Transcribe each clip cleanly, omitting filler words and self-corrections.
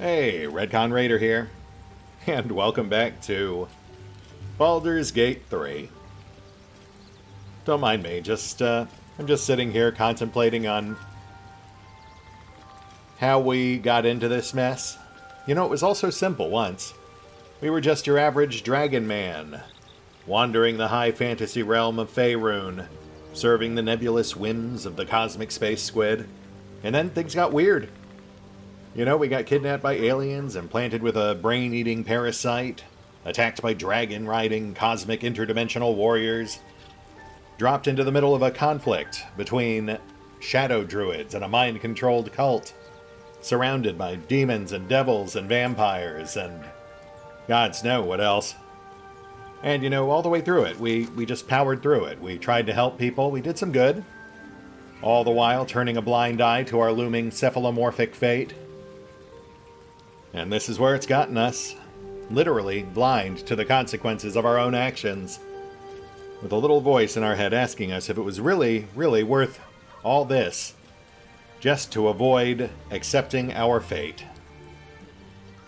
Hey, RetconRaider here, and welcome back to Baldur's Gate 3. Don't mind me, I'm just sitting here contemplating on how we got into this mess. You know, it was all so simple once. We were just your average dragon man, wandering the high fantasy realm of Faerun, serving the nebulous whims of the cosmic space squid, and then things got weird. You know, we got kidnapped by aliens, implanted with a brain-eating parasite, attacked by dragon-riding cosmic interdimensional warriors, dropped into the middle of a conflict between shadow druids and a mind-controlled cult, surrounded by demons and devils and vampires and gods know what else. And, you know, all the way through it, we just powered through it. We tried to help people, we did some good, all the while turning a blind eye to our looming cephalomorphic fate. And this is where it's gotten us. Literally blind to the consequences of our own actions. With a little voice in our head asking us if it was really, really worth all this just to avoid accepting our fate.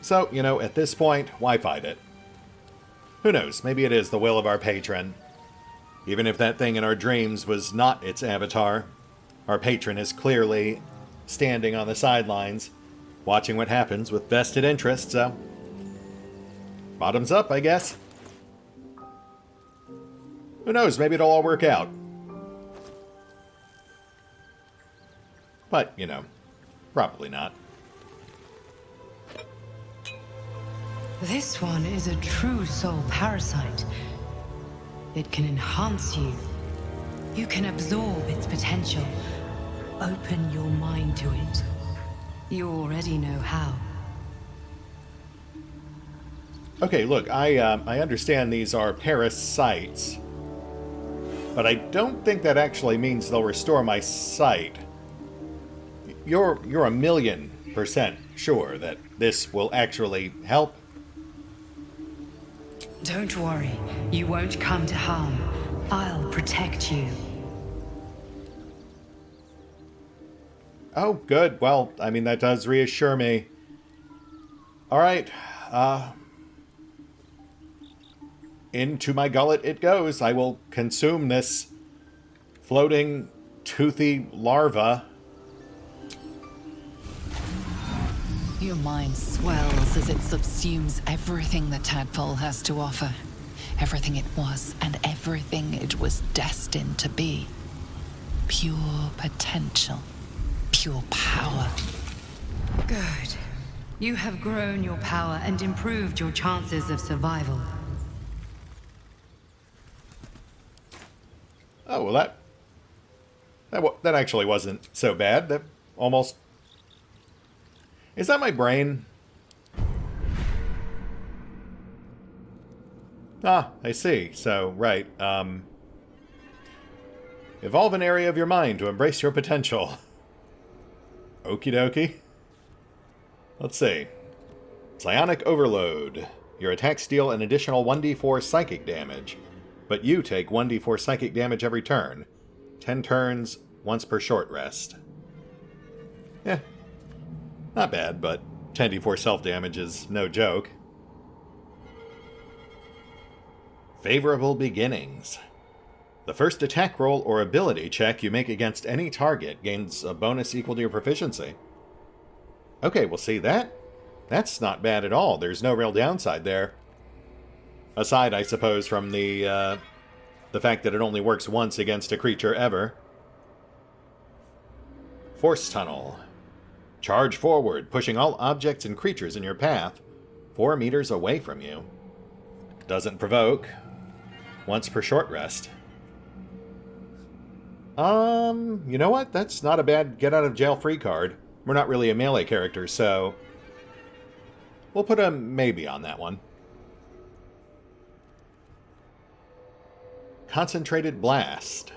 So, you know, at this point, why fight it? Who knows, maybe it is the will of our patron. Even if that thing in our dreams was not its avatar, our patron is clearly standing on the sidelines, watching what happens with vested interest, so bottoms up, I guess. Who knows, maybe it'll all work out. But, you know, probably not. This one is a true soul parasite. It can enhance you. You can absorb its potential. Open your mind to it. You already know how. Okay, look, I understand these are parasites, but I don't think that actually means they'll restore my sight. You're 1,000,000% sure that this will actually help? Don't worry, you won't come to harm. I'll protect you. Oh, good. Well, I mean, that does reassure me. Alright, into my gullet it goes. I will consume this floating, toothy larva. Your mind swells as it subsumes everything the tadpole has to offer. Everything it was and everything it was destined to be. Pure potential. Pure power. Good. You have grown your power and improved your chances of survival. Oh, well, that actually wasn't so bad. That almost... Is that my brain? Ah, I see. So, right. Evolve an area of your mind to embrace your potential. Okie dokie. Let's see. Psionic Overload. Your attacks deal an additional 1d4 psychic damage, but you take 1d4 psychic damage every turn. 10 turns, once per short rest. Eh. Not bad, but 10d4 self-damage is no joke. Favorable Beginnings. The first attack roll or ability check you make against any target gains a bonus equal to your proficiency. Okay, well, see, that's not bad at all. There's no real downside there. Aside, I suppose, from the fact that it only works once against a creature ever. Force Tunnel. Charge forward, pushing all objects and creatures in your path 4 meters away from you. Doesn't provoke. Once per short rest. You know what? That's not a bad get-out-of-jail-free card. We're not really a melee character, so we'll put a maybe on that one. Concentrated Blast.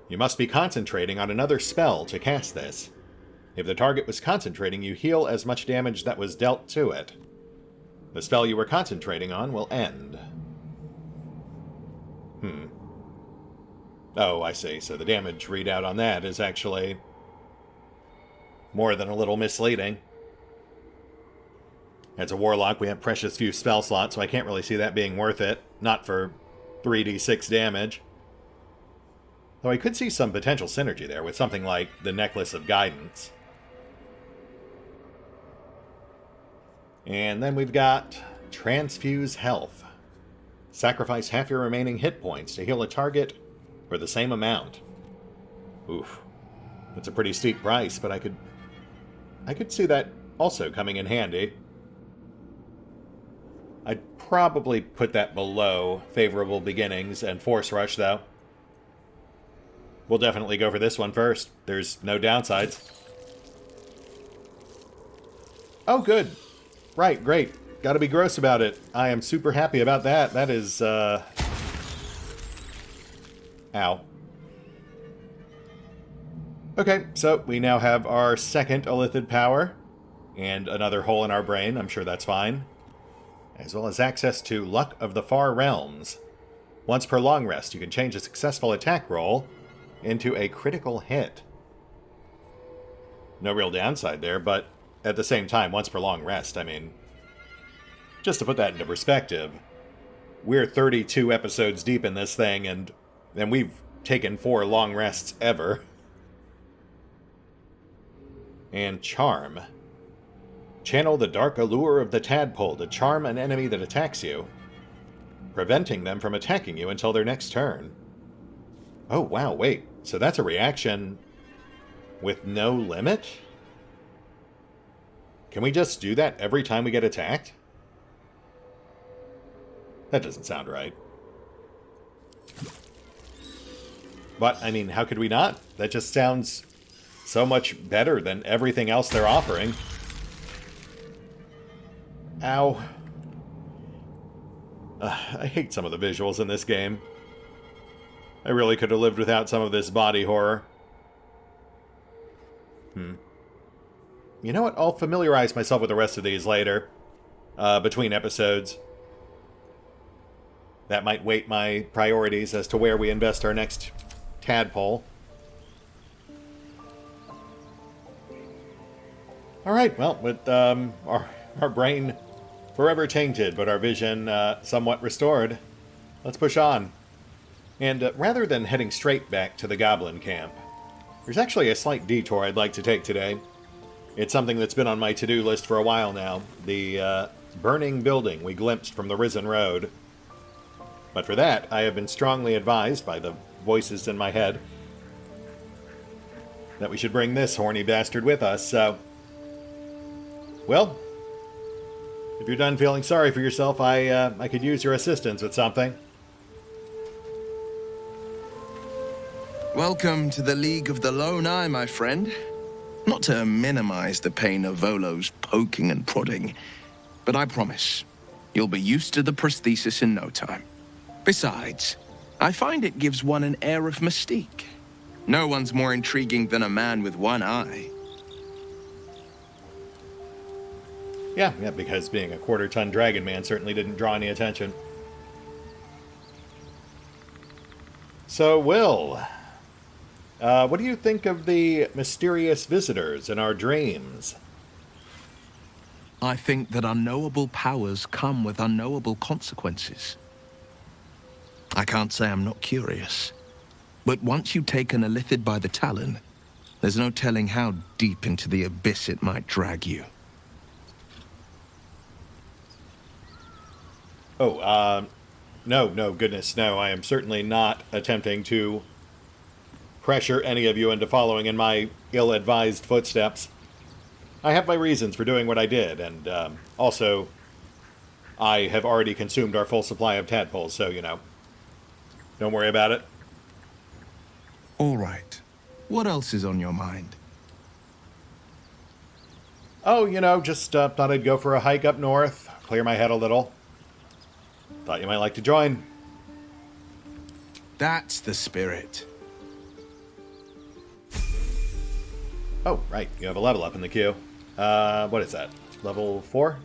You must be concentrating on another spell to cast this. If the target was concentrating, you heal as much damage that was dealt to it. The spell you were concentrating on will end. Oh, I see. So the damage readout on that is actually more than a little misleading. As a warlock, we have precious few spell slots, so I can't really see that being worth it. Not for 3d6 damage. Though I could see some potential synergy there with something like the Necklace of Guidance. And then we've got Transfuse Health. Sacrifice half your remaining hit points to heal a target for the same amount. Oof. That's a pretty steep price, but I could see that also coming in handy. I'd probably put that below Favorable Beginnings and Force Rush, though. We'll definitely go for this one first. There's no downsides. Oh, good. Right, great. Gotta be gross about it. I am super happy about that. That is, Ow. Okay, so we now have our second Illithid power. And another hole in our brain. I'm sure that's fine. As well as access to Luck of the Far Realms. Once per long rest, you can change a successful attack roll into a critical hit. No real downside there, but at the same time, once per long rest, I mean, just to put that into perspective, we're 32 episodes deep in this thing, and we've taken 4 long rests ever. And Charm. Channel the dark allure of the tadpole to charm an enemy that attacks you, preventing them from attacking you until their next turn. Oh, wow, wait. So that's a reaction with no limit? Can we just do that every time we get attacked? That doesn't sound right. But, I mean, how could we not? That just sounds so much better than everything else they're offering. Ow. I hate some of the visuals in this game. I really could have lived without some of this body horror. You know what? I'll familiarize myself with the rest of these later. Between episodes. That might weight my priorities as to where we invest our next tadpole. Alright, well, with our brain forever tainted, but our vision somewhat restored, let's push on. And rather than heading straight back to the Goblin camp, there's actually a slight detour I'd like to take today. It's something that's been on my to-do list for a while now. The burning building we glimpsed from the Risen Road. But for that, I have been strongly advised by the voices in my head that we should bring this horny bastard with us, so... Well, if you're done feeling sorry for yourself, I could use your assistance with something. Welcome to the League of the Lone Eye, my friend. Not to minimize the pain of Volo's poking and prodding, but I promise, you'll be used to the prosthesis in no time. Besides, I find it gives one an air of mystique. No one's more intriguing than a man with one eye. Yeah, because being a quarter-ton dragon man certainly didn't draw any attention. So, Will, what do you think of the mysterious visitors in our dreams? I think that unknowable powers come with unknowable consequences. I can't say I'm not curious, but once you take an Illithid by the talon, there's no telling how deep into the abyss it might drag you. Oh, no, goodness, no. I am certainly not attempting to pressure any of you into following in my ill-advised footsteps. I have my reasons for doing what I did, and also, I have already consumed our full supply of tadpoles, so, you know, don't worry about it. All right. What else is on your mind? Oh, you know, just thought I'd go for a hike up north, clear my head a little. Thought you might like to join. That's the spirit. Oh, right. You have a level up in the queue. What is that? Level 4?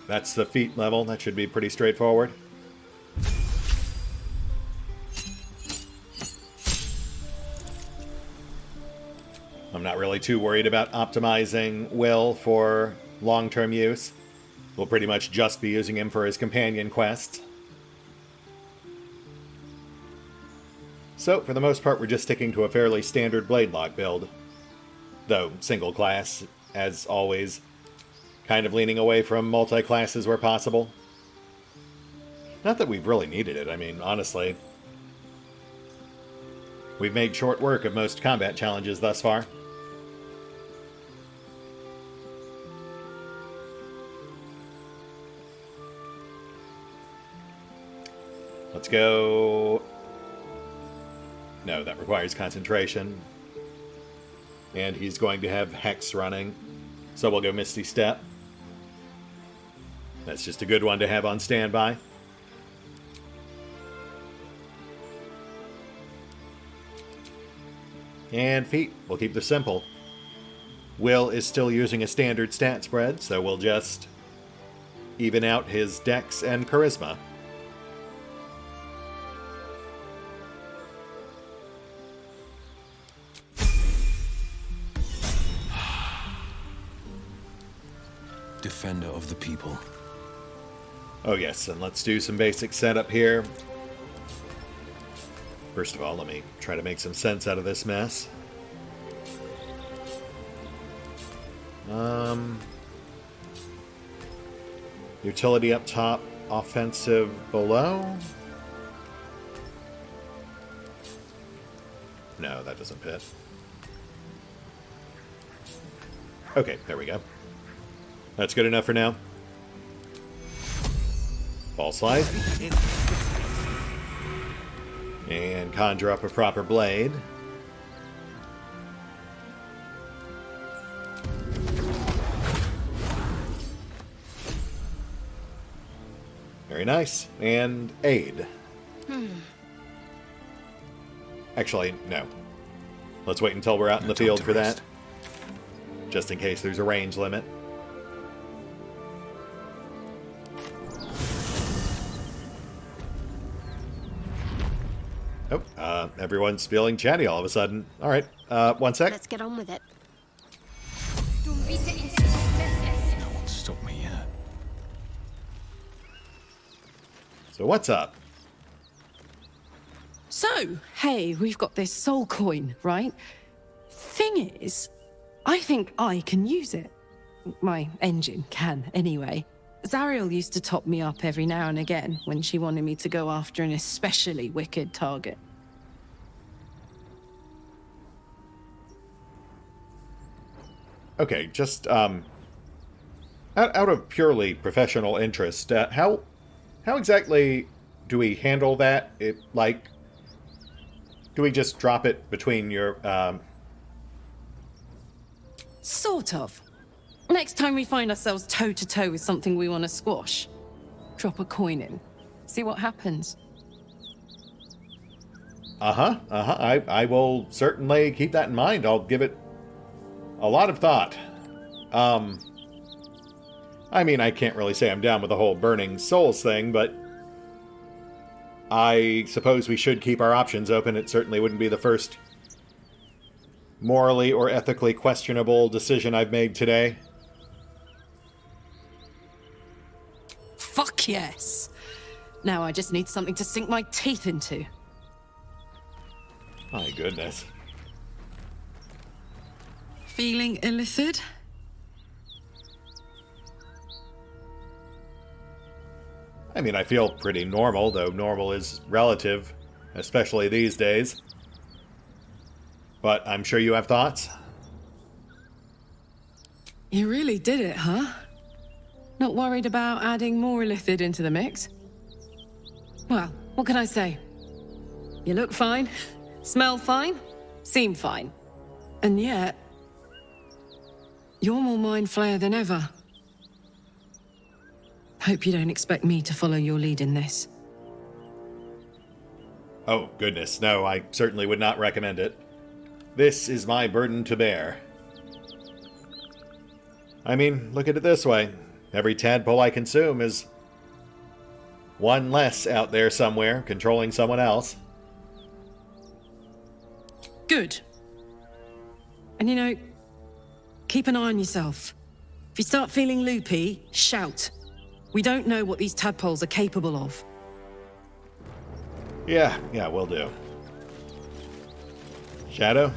That's the feat level. That should be pretty straightforward. I'm not really too worried about optimizing Will for long-term use. We'll pretty much just be using him for his companion quests. So, for the most part, we're just sticking to a fairly standard Bladelock build. Though, single class, as always, kind of leaning away from multi-classes where possible. Not that we've really needed it, I mean, honestly. We've made short work of most combat challenges thus far. Let's go... No, that requires concentration. And he's going to have Hex running. So we'll go Misty Step. That's just a good one to have on standby. And feet. We'll keep this simple. Will is still using a standard stat spread, so we'll just even out his Dex and Charisma. Defender of the people. Oh yes, and let's do some basic setup here. First of all, let me try to make some sense out of this mess. Utility up top, offensive below. No, that doesn't fit. Okay, there we go. That's good enough for now. Ball slide. And conjure up a proper blade. Very nice. And aid. Actually, no. Let's wait until we're out in the field for that. Just in case there's a range limit. Oh, everyone's feeling chatty all of a sudden. All right, 1 sec. Let's get on with it. No one stop me yet. So what's up? So, hey, we've got this soul coin, right? Thing is, I think I can use it. My engine can, anyway. Zariel used to top me up every now and again when she wanted me to go after an especially wicked target. Okay, just out of purely professional interest, how exactly do we handle that? Do we just drop it between your Sort of. Next time we find ourselves toe-to-toe with something we want to squash, drop a coin in. See what happens. I will certainly keep that in mind. I'll give it a lot of thought. I mean, I can't really say I'm down with the whole burning souls thing, but I suppose we should keep our options open. It certainly wouldn't be the first morally or ethically questionable decision I've made today. Fuck yes! Now I just need something to sink my teeth into. My goodness. Feeling illithid? I mean, I feel pretty normal, though normal is relative, especially these days. But I'm sure you have thoughts? You really did it, huh? Not worried about adding more illithid into the mix? Well, what can I say? You look fine, smell fine, seem fine. And yet, you're more mind flayer than ever. Hope you don't expect me to follow your lead in this. Oh, goodness, no, I certainly would not recommend it. This is my burden to bear. I mean, look at it this way. Every tadpole I consume is one less out there somewhere, controlling someone else. Good. And keep an eye on yourself. If you start feeling loopy, shout. We don't know what these tadpoles are capable of. Yeah, will do. Shadow?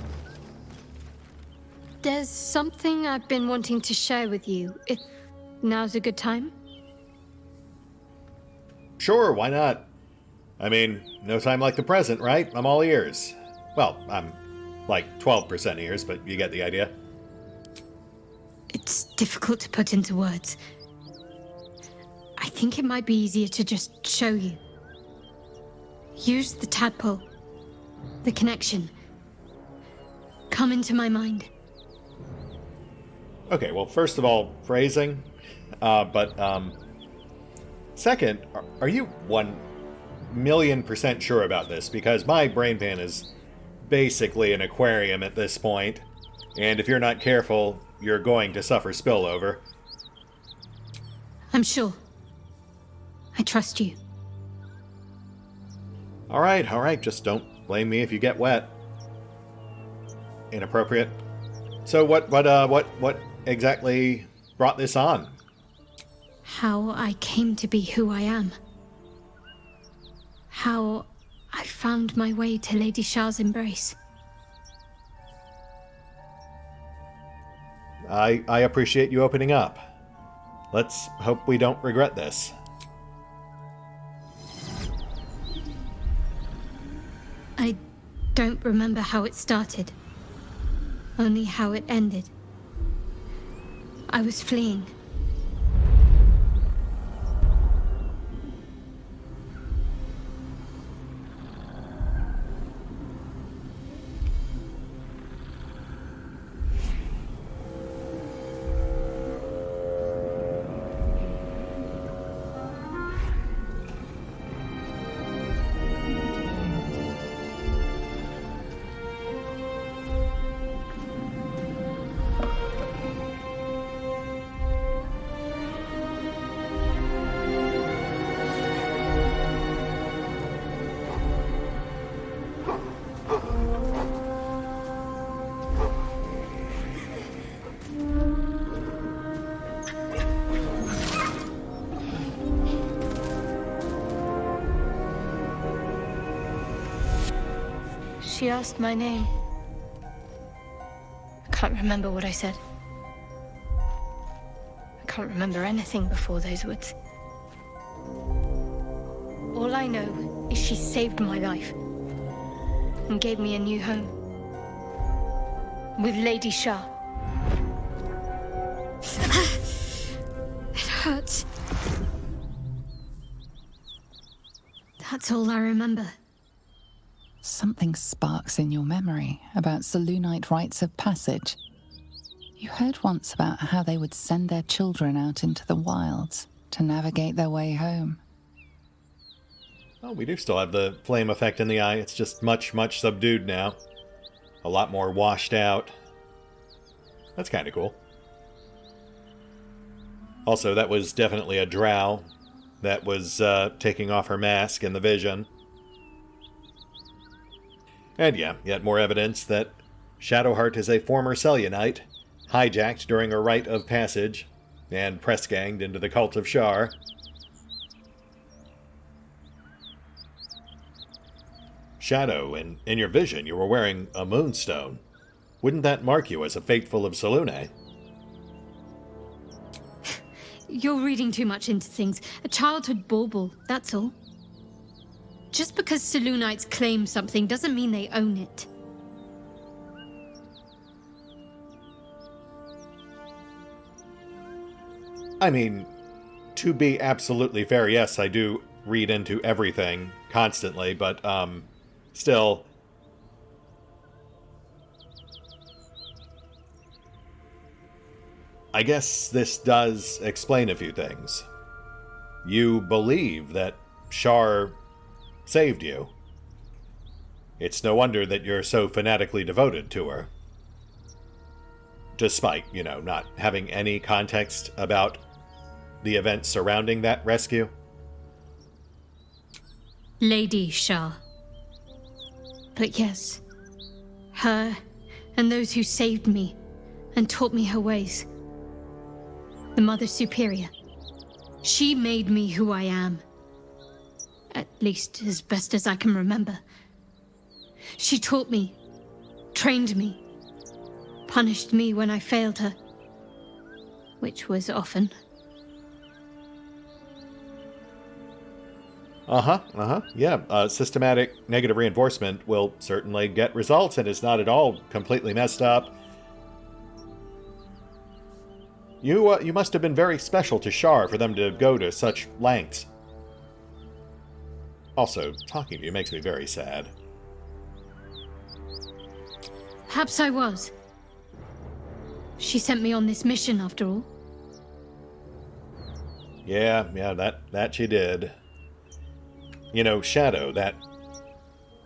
There's something I've been wanting to share with you, if now's a good time. Sure, why not? I mean, no time like the present, right? I'm all ears. Well, I'm like 12% ears, but you get the idea. It's difficult to put into words. I think it might be easier to just show you. Use the tadpole. The connection. Come into my mind. Okay, well, first of all, phrasing. Second, are you 1,000,000% sure about this? Because my brain pan is basically an aquarium at this point, and if you're not careful, you're going to suffer spillover. I'm sure. I trust you. All right, just don't blame me if you get wet. Inappropriate. So what exactly brought this on? How I came to be who I am. How I found my way to Lady Shah's embrace. I appreciate you opening up. Let's hope we don't regret this. I don't remember how it started. Only how it ended. I was fleeing. She asked my name. I can't remember what I said. I can't remember anything before those words. All I know is she saved my life and gave me a new home with Lady Shah. It hurts. That's all I remember. Something sparks in your memory about Selûnite rites of passage. You heard once about how they would send their children out into the wilds to navigate their way home. Oh, we do still have the flame effect in the eye. It's just much, much subdued now. A lot more washed out. That's kind of cool. Also, that was definitely a drow that was taking off her mask in the vision. And yeah, yet more evidence that Shadowheart is a former Selûnite, hijacked during a rite of passage, and press-ganged into the cult of Shar. Shadow, in your vision, you were wearing a moonstone. Wouldn't that mark you as a faithful of Selûne? You're reading too much into things. A childhood bauble, that's all. Just because Selûnites claim something doesn't mean they own it. I mean, to be absolutely fair, yes, I do read into everything constantly, but, still... I guess this does explain a few things. You believe that Shar saved you. It's no wonder that you're so fanatically devoted to her. Despite, not having any context about the events surrounding that rescue. Lady Shah. But yes, her and those who saved me and taught me her ways. The Mother Superior. She made me who I am. At least as best as I can remember. She taught me, trained me, punished me when I failed her, which was often. Yeah, systematic negative reinforcement will certainly get results and is not at all completely messed up. You must have been very special to Shar for them to go to such lengths. Also, talking to you makes me very sad. Perhaps I was. She sent me on this mission, after all. Yeah, that she did. You know, Shadow, that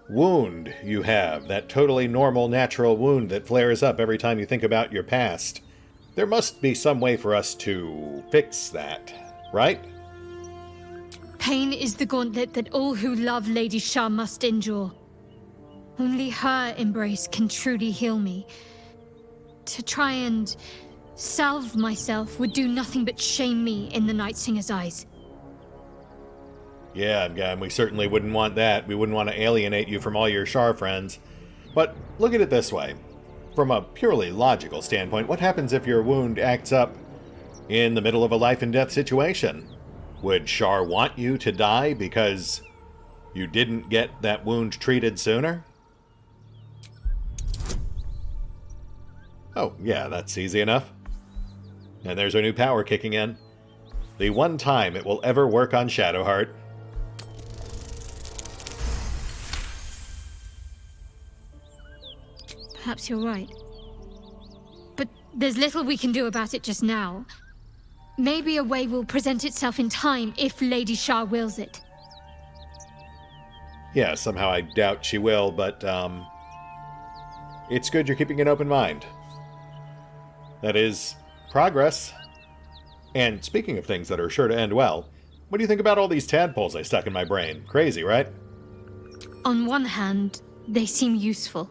wound you have, that totally normal, natural wound that flares up every time you think about your past, there must be some way for us to fix that, right? Pain is the gauntlet that all who love Lady Shar must endure. Only her embrace can truly heal me. To try and salve myself would do nothing but shame me in the Night Singer's eyes. Yeah, and we certainly wouldn't want that. We wouldn't want to alienate you from all your Shar friends. But look at it this way. From a purely logical standpoint, what happens if your wound acts up in the middle of a life and death situation? Would Shar want you to die because you didn't get that wound treated sooner? Oh, yeah, that's easy enough. And there's our new power kicking in. The one time it will ever work on Shadowheart. Perhaps you're right. But there's little we can do about it just now. Maybe a way will present itself in time if Lady Shar wills it. Yeah, somehow I doubt she will, but, it's good you're keeping an open mind. That is progress. And speaking of things that are sure to end well, what do you think about all these tadpoles I stuck in my brain? Crazy, right? On one hand, they seem useful.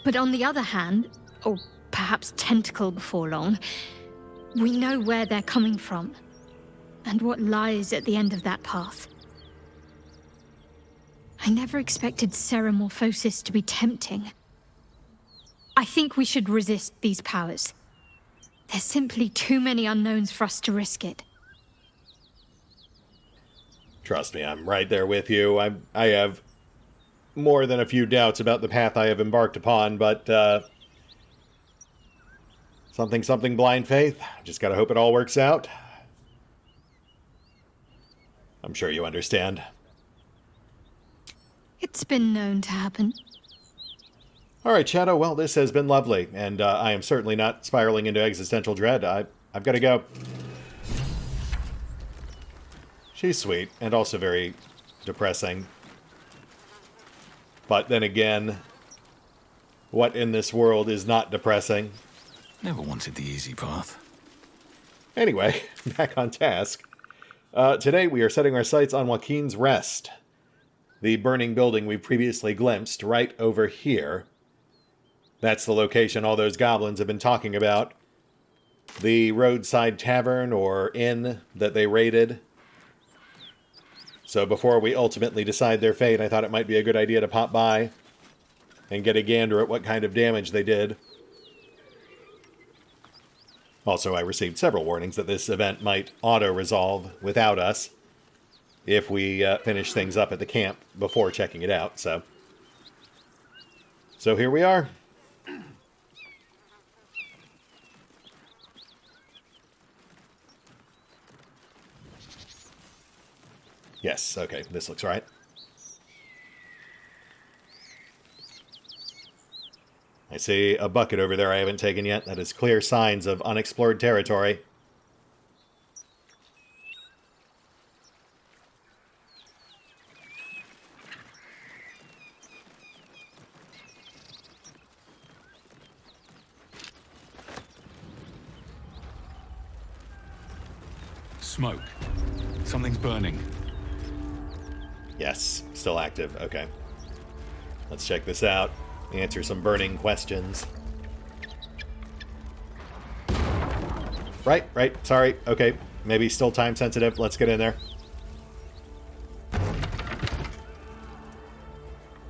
But on the other hand, or perhaps tentacle before long, we know where they're coming from, and what lies at the end of that path. I never expected ceremorphosis to be tempting. I think we should resist these powers. There's simply too many unknowns for us to risk it. Trust me, I'm right there with you. I have more than a few doubts about the path I have embarked upon, but, something blind faith. Just gotta hope it all works out. I'm sure you understand. It's been known to happen. Alright, Shadow, well, this has been lovely, and I am certainly not spiraling into existential dread. I've gotta go. She's sweet, and also very depressing. But then again, what in this world is not depressing? Never wanted the easy path. Anyway, back on task. Today we are setting our sights on Joaquin's Rest. The burning building we previously glimpsed right over here. That's the location all those goblins have been talking about. The roadside tavern or inn that they raided. So before we ultimately decide their fate, I thought it might be a good idea to pop by and get a gander at what kind of damage they did. Also, I received several warnings that this event might auto-resolve without us if we finish things up at the camp before checking it out, so here we are. Yes, okay, this looks right. I see a bucket over there I haven't taken yet. That is clear signs of unexplored territory. Smoke. Something's burning. Yes, still active. Okay. Let's check this out. answer some burning questions. Right, sorry. Okay, maybe still time sensitive. Let's get in there.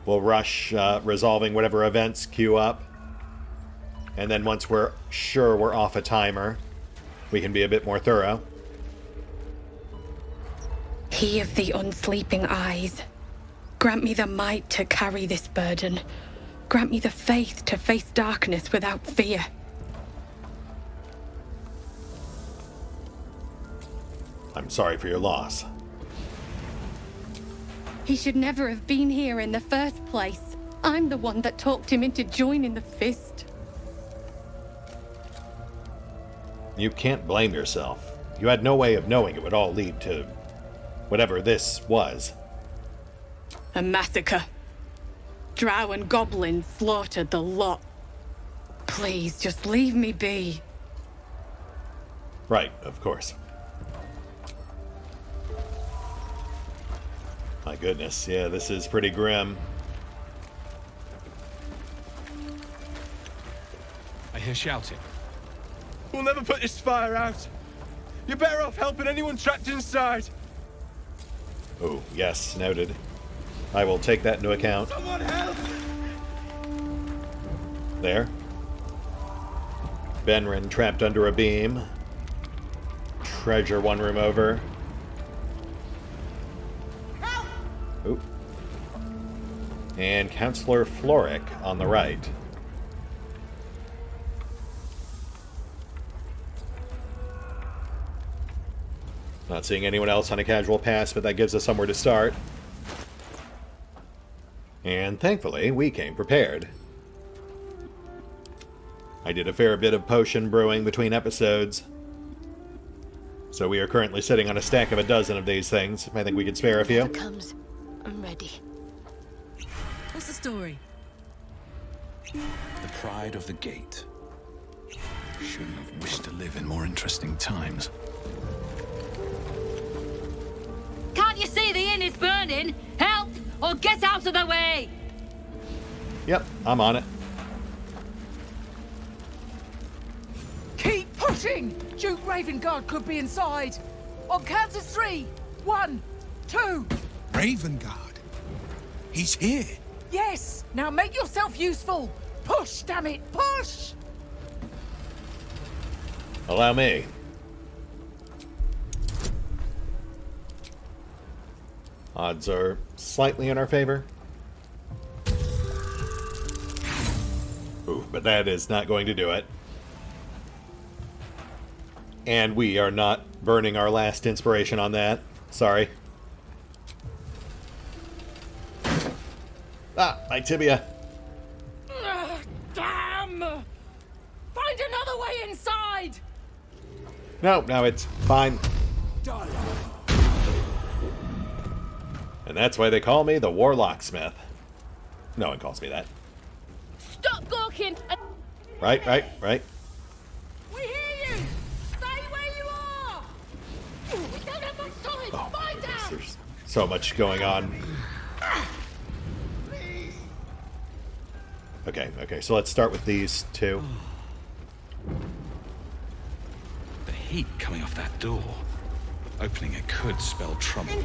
We'll rush resolving whatever events queue up. And then once we're sure we're off a timer, we can be a bit more thorough. He of the unsleeping eyes, grant me the might to carry this burden. Grant me the faith to face darkness without fear. I'm sorry for your loss. He should never have been here in the first place. I'm the one that talked him into joining the Fist. You can't blame yourself. You had no way of knowing it would all lead to whatever this was. A massacre. Drow and goblins slaughtered the lot. Please, just leave me be. Right, of course. My goodness, yeah, this is pretty grim. I hear shouting. We'll never put this fire out. You're better off helping anyone trapped inside. Oh, yes, noted. I will take that into account. Someone help! There. Benrin trapped under a beam. Treasure one room over. Help! Oop. And Counselor Floric on the right. Not seeing anyone else on a casual pass, but that gives us somewhere to start. And thankfully, we came prepared. I did a fair bit of potion brewing between episodes. So we are currently sitting on a stack of a dozen of these things. I think we could spare a few. Whoever comes, I'm ready. What's the story? The pride of the gate. Shouldn't have wished to live in more interesting times. Can't you see the inn is burning? Help, or get out of the way! Yep, I'm on it. Keep pushing! Duke Ravengard could be inside. On count of 3. 1, 2. Ravengard? He's here. Yes! Now make yourself useful! Push, damn it! Push! Allow me. Odds are slightly in our favor. Ooh, but that is not going to do it. And we are not burning our last inspiration on that. Sorry. Ah, my tibia. Damn! Find another way inside! No, it's fine. And that's why they call me the Warlocksmith. No one calls me that. Stop gawking! Right. We hear you! Stay where you are! We don't have much time! Oh my Find goodness, out! there's so much going on. Okay, so let's start with these two. The heat coming off that door. Opening it could spell trouble.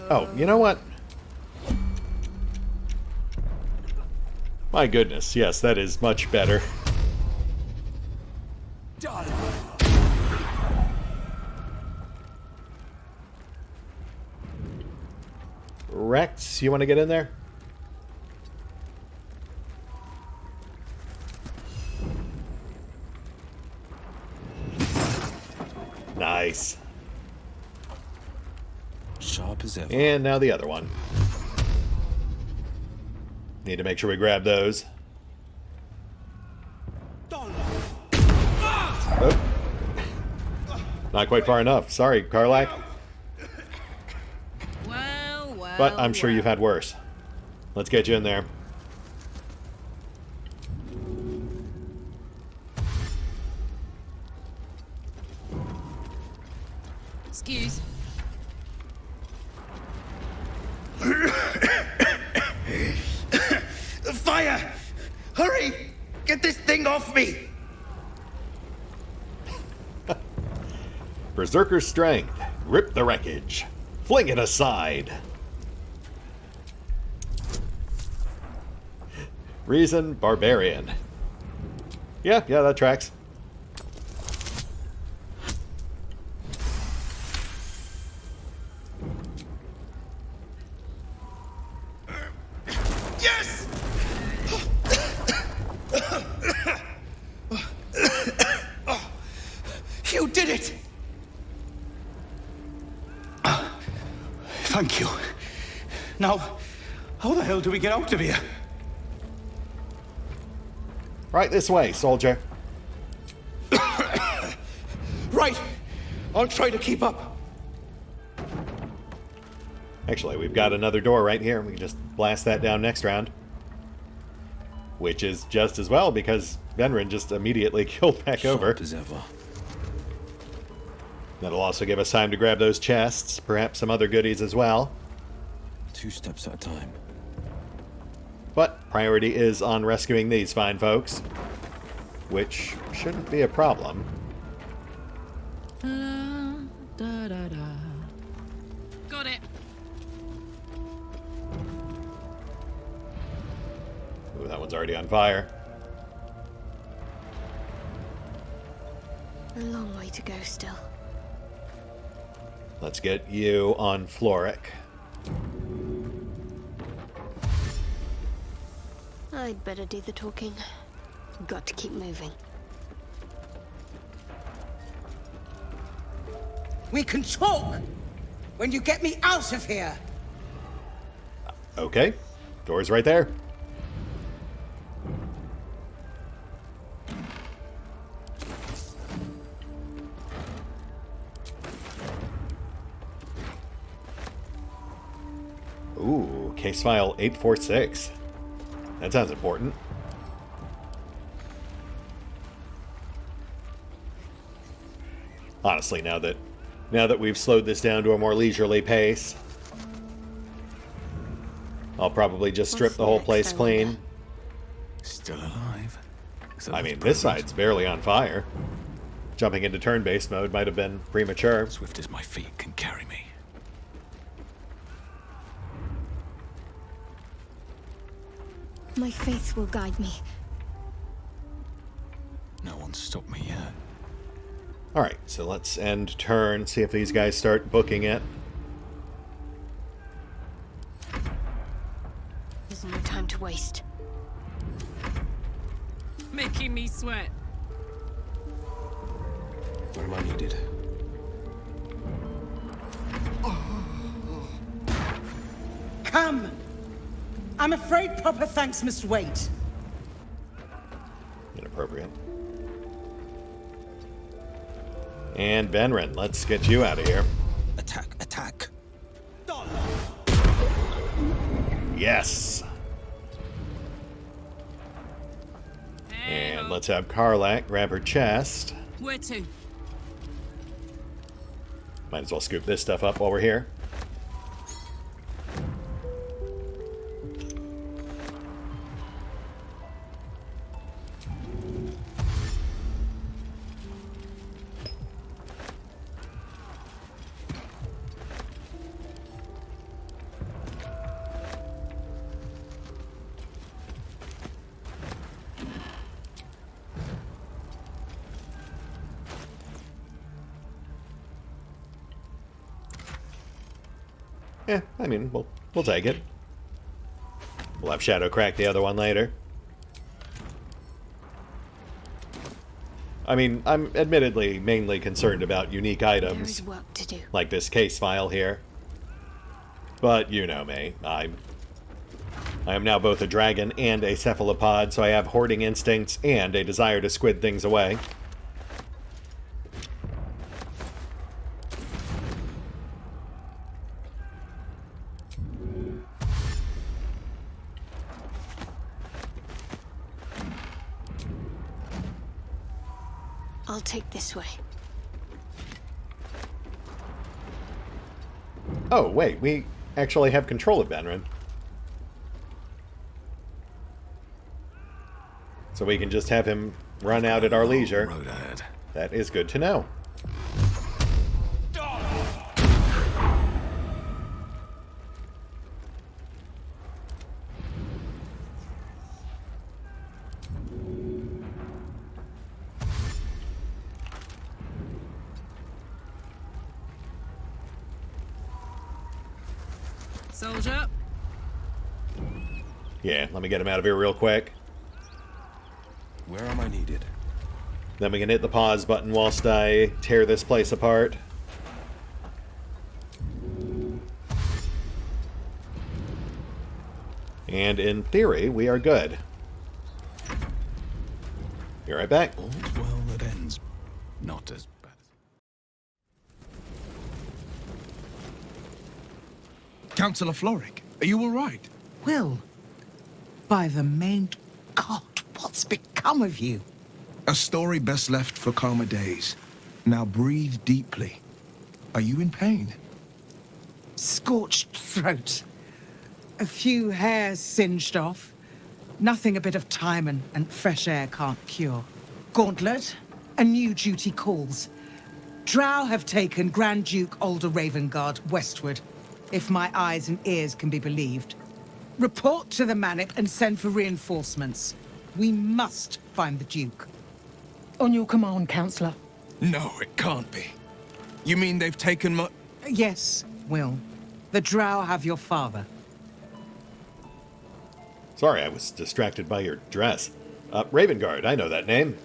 Oh, you know what? My goodness, yes, that is much better. Rex, you want to get in there? Nice. Sharp as ever. And now the other one. Need to make sure we grab those. Oh. Not quite far enough. Sorry, Karlak. Well, But I'm sure you've had worse. Let's get you in there. Excuse. hand off me! Berserker strength. Rip the wreckage. Fling it aside. Reason, barbarian. Yeah, that tracks. Yes! You did it! Thank you. Now, how the hell do we get out of here? Right this way, soldier. Right. I'll try to keep up. Actually, we've got another door right here. We can just blast that down next round. Which is just as well, because Benrin just immediately killed back over. Sharp as ever. That'll also give us time to grab those chests, perhaps some other goodies as well. 2 steps at a time. But priority is on rescuing these fine folks, which shouldn't be a problem. Got it. Ooh, that one's already on fire. A long way to go still. Let's get you on Floric. I'd better do the talking. Got to keep moving. We can talk when you get me out of here. Okay, door's right there. Ooh, case file 846. That sounds important. Honestly, now that we've slowed this down to a more leisurely pace, I'll probably just strip the whole place clean. Still alive. I mean, this side's barely on fire. Jumping into turn-based mode might have been premature. Swift as my feet can carry me. My faith will guide me. No one's stopped me yet. Alright, so let's end turn, see if these guys start booking it. There's no time to waste. Making me sweat. Where am I needed? Come! I'm afraid proper thanks must wait. Inappropriate. And Benrin, let's get you out of here. Attack, attack. Yes! And let's have Karlak grab her chest. Where to? Might as well scoop this stuff up while we're here. Yeah, I mean, we'll take it. We'll have Shadow crack the other one later. I mean, I'm admittedly mainly concerned about unique items, There is work to do. like this case file here. But you know me, I am now both a dragon and a cephalopod, so I have hoarding instincts and a desire to squid things away. I'll take this way. Oh, wait, we actually have control of Benrin. So we can just have him run out at our leisure. Road ahead. That is good to know. Soldier. Yeah, let me get him out of here real quick. Where am I needed? Then we can hit the pause button whilst I tear this place apart. And in theory, we are good. Be right back. All's well that ends. Not as bad. Councillor Floric, are you all right? Will, by the main God, what's become of you? A story best left for calmer days. Now breathe deeply. Are you in pain? Scorched throat. A few hairs singed off. Nothing a bit of time and fresh air can't cure. Gauntlet, a new duty calls. Drow have taken Grand Duke Alder Ravengard westward, if my eyes and ears can be believed. Report to the Manip and send for reinforcements. We must find the Duke. On your command, Councillor. No, it can't be. You mean they've taken my... Yes, Will. The Drow have your father. Sorry, I was distracted by your dress. Ravengard, I know that name.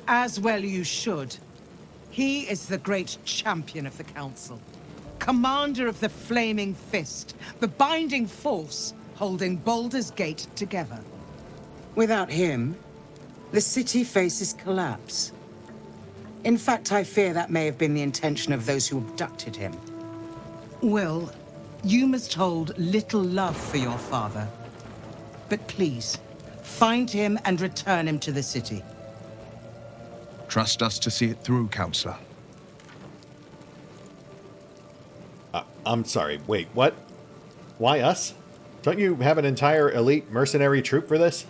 As well you should. He is the great champion of the Council. Commander of the Flaming Fist, the binding force holding Baldur's Gate together. Without him, the city faces collapse. In fact, I fear that may have been the intention of those who abducted him. Will, you must hold little love for your father. But please, find him and return him to the city. Trust us to see it through, Councillor. I'm sorry, wait, what? Why us? Don't you have an entire elite mercenary troop for this?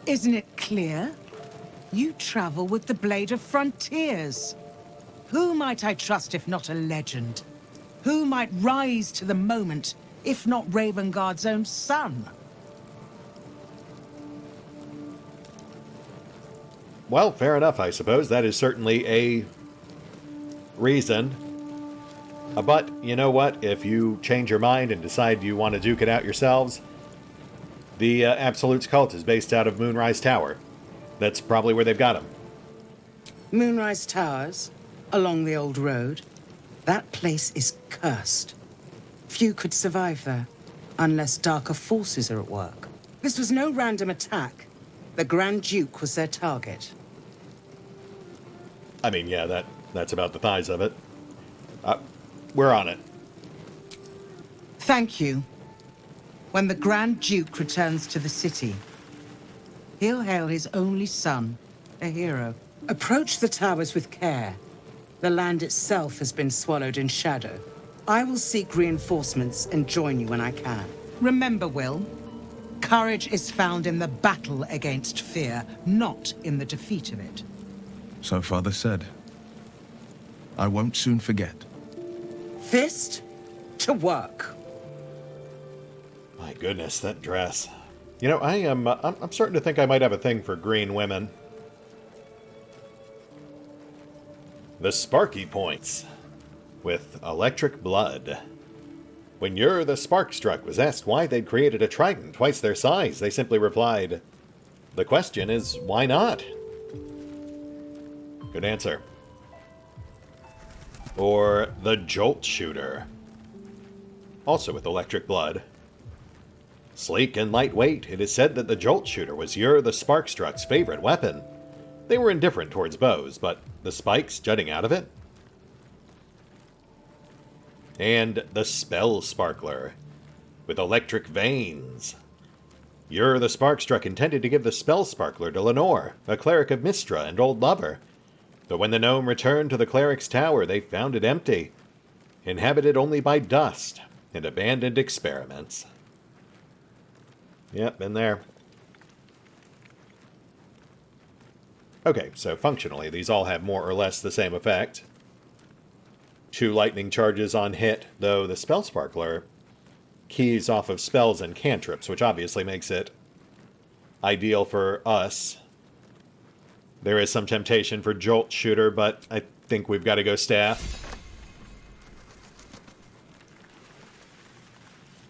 Isn't it clear? You travel with the Blade of Frontiers. Who might I trust if not a legend? Who might rise to the moment if not Ravengard's own son? Well, fair enough, I suppose. That is certainly a reason. But, you know what? If you change your mind and decide you want to duke it out yourselves, the Absolute's cult is based out of Moonrise Tower. That's probably where they've got him. Moonrise Towers, along the old road. That place is cursed. Few could survive there, unless darker forces are at work. This was no random attack. The Grand Duke was their target. I mean, yeah, that's about the thighs of it. We're on it. Thank you. When the Grand Duke returns to the city, he'll hail his only son, a hero. Approach the towers with care. The land itself has been swallowed in shadow. I will seek reinforcements and join you when I can. Remember, Will, courage is found in the battle against fear, not in the defeat of it. So Father said. I won't soon forget. Fist to work. My goodness, that dress. You know, I'm starting to think I might have a thing for green women. The Sparky Points with Electric Blood. When Ur the Sparkstruck was asked why they'd created a trident twice their size, they simply replied, "The question is, why not?" Good answer. Or the Jolt Shooter. Also with Electric Blood. Sleek and lightweight, it is said that the Jolt Shooter was Ur the Sparkstruck's favorite weapon. They were indifferent towards bows, but the spikes jutting out of it? And the Spell Sparkler, with electric veins. Ur the Sparkstruck intended to give the Spell Sparkler to Lenore, a cleric of Mystra and old lover. But when the gnome returned to the cleric's tower, they found it empty, inhabited only by dust and abandoned experiments. Yep, been there. Okay, so functionally, these all have more or less the same effect. 2 lightning charges on hit, though the Spell Sparkler keys off of spells and cantrips, which obviously makes it ideal for us. There is some temptation for Jolt Shooter, but I think we've got to go Staff.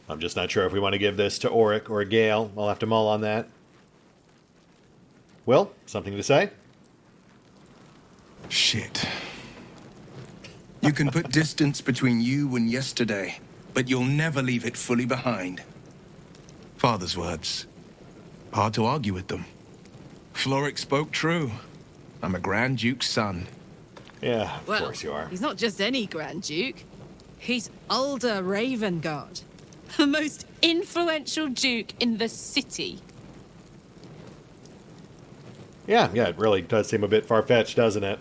I'm just not sure if we want to give this to Auric or Gale. I'll have to mull on that. Will, something to say? Shit. You can put distance between you and yesterday, but you'll never leave it fully behind. Father's words. Hard to argue with them. Floric spoke true. I'm a Grand Duke's son. Yeah, of course you are. He's not just any Grand Duke. He's Ulder Ravengard, the most influential Duke in the city. Yeah, it really does seem a bit far-fetched, doesn't it?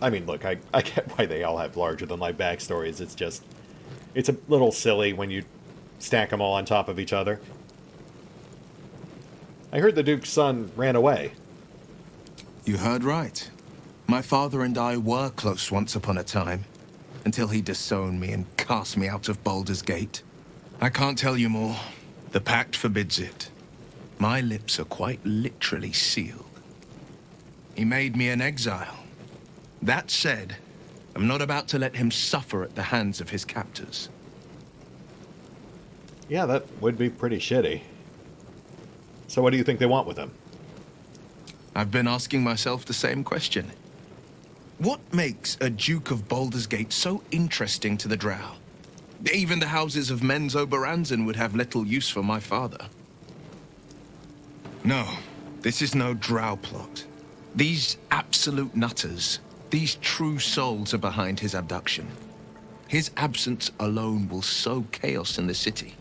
I mean, look, I get why they all have larger-than-life backstories. It's just, it's a little silly when you stack them all on top of each other. I heard the Duke's son ran away. You heard right. My father and I were close once upon a time, until he disowned me and cast me out of Baldur's Gate. I can't tell you more. The pact forbids it. My lips are quite literally sealed. He made me an exile. That said, I'm not about to let him suffer at the hands of his captors. Yeah, that would be pretty shitty. So what do you think they want with him? I've been asking myself the same question. What makes a Duke of Baldur's Gate so interesting to the Drow? Even the houses of Menzo Baranzan would have little use for my father. No, this is no Drow plot. These absolute nutters, these true souls are behind his abduction. His absence alone will sow chaos in the city.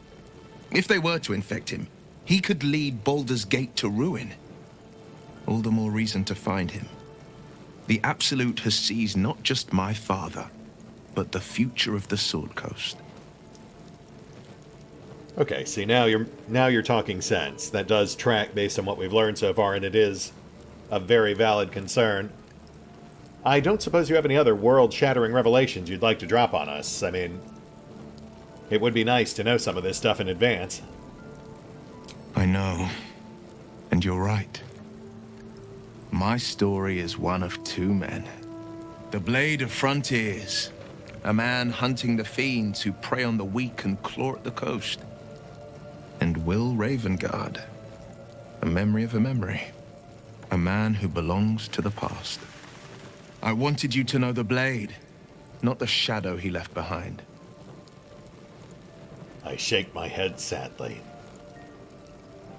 If they were to infect him, he could lead Baldur's Gate to ruin. All the more reason to find him. The Absolute has seized not just my father, but the future of the Sword Coast. Okay, see, now you're talking sense. That does track based on what we've learned so far, and it is a very valid concern. I don't suppose you have any other world-shattering revelations you'd like to drop on us. I mean, it would be nice to know some of this stuff in advance. I know, and you're right. My story is one of 2 men. The Blade of Frontiers, a man hunting the fiends who prey on the weak and claw at the coast. And Will Ravengard, a memory of a memory. A man who belongs to the past. I wanted you to know the Blade, not the shadow he left behind. I shake my head sadly.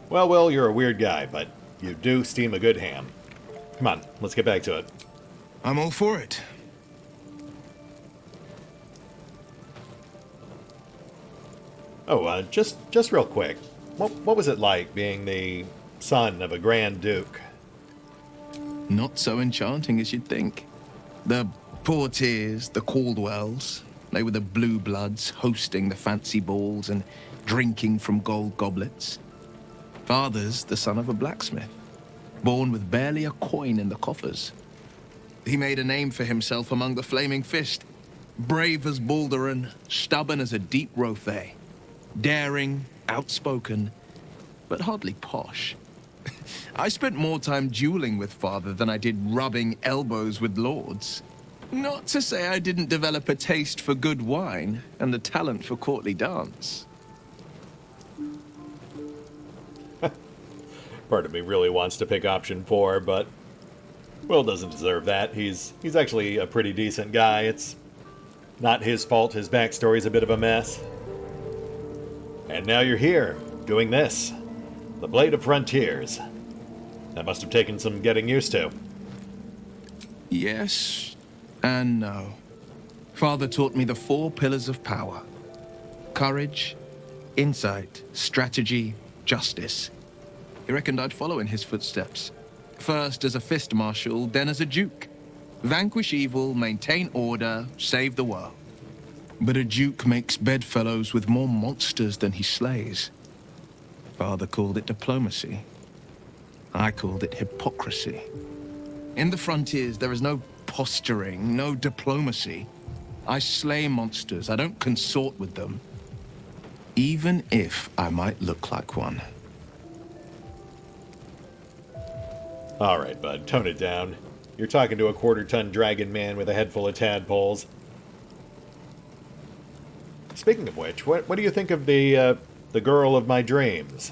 Well, Will, you're a weird guy, but you do steam a good ham. Come on, let's get back to it. I'm all for it. Oh, just real quick. What was it like being the son of a Grand Duke? Not so enchanting as you'd think. The Portiers, the Caldwells, they were the blue bloods hosting the fancy balls and drinking from gold goblets. Father's the son of a blacksmith, born with barely a coin in the coffers. He made a name for himself among the Flaming Fist, brave as Balduran, stubborn as a deep Rothay, daring, outspoken, but hardly posh. I spent more time dueling with Father than I did rubbing elbows with lords. Not to say I didn't develop a taste for good wine and the talent for courtly dance. Part of me really wants to pick option 4, but Will doesn't deserve that. He's actually a pretty decent guy. It's not his fault his backstory's a bit of a mess. And now you're here, doing this. The Blade of Frontiers. That must have taken some getting used to. Yes and no. Father taught me the 4 pillars of power. Courage, insight, strategy, justice. He reckoned I'd follow in his footsteps. First as a fist marshal, then as a duke. Vanquish evil, maintain order, save the world. But a duke makes bedfellows with more monsters than he slays. Father called it diplomacy. I called it hypocrisy. In the frontiers, there is no posturing, no diplomacy. I slay monsters. I don't consort with them. Even if I might look like one. All right, bud, tone it down. You're talking to a quarter-ton dragon man with a head full of tadpoles. Speaking of which, what do you think of the girl of my dreams?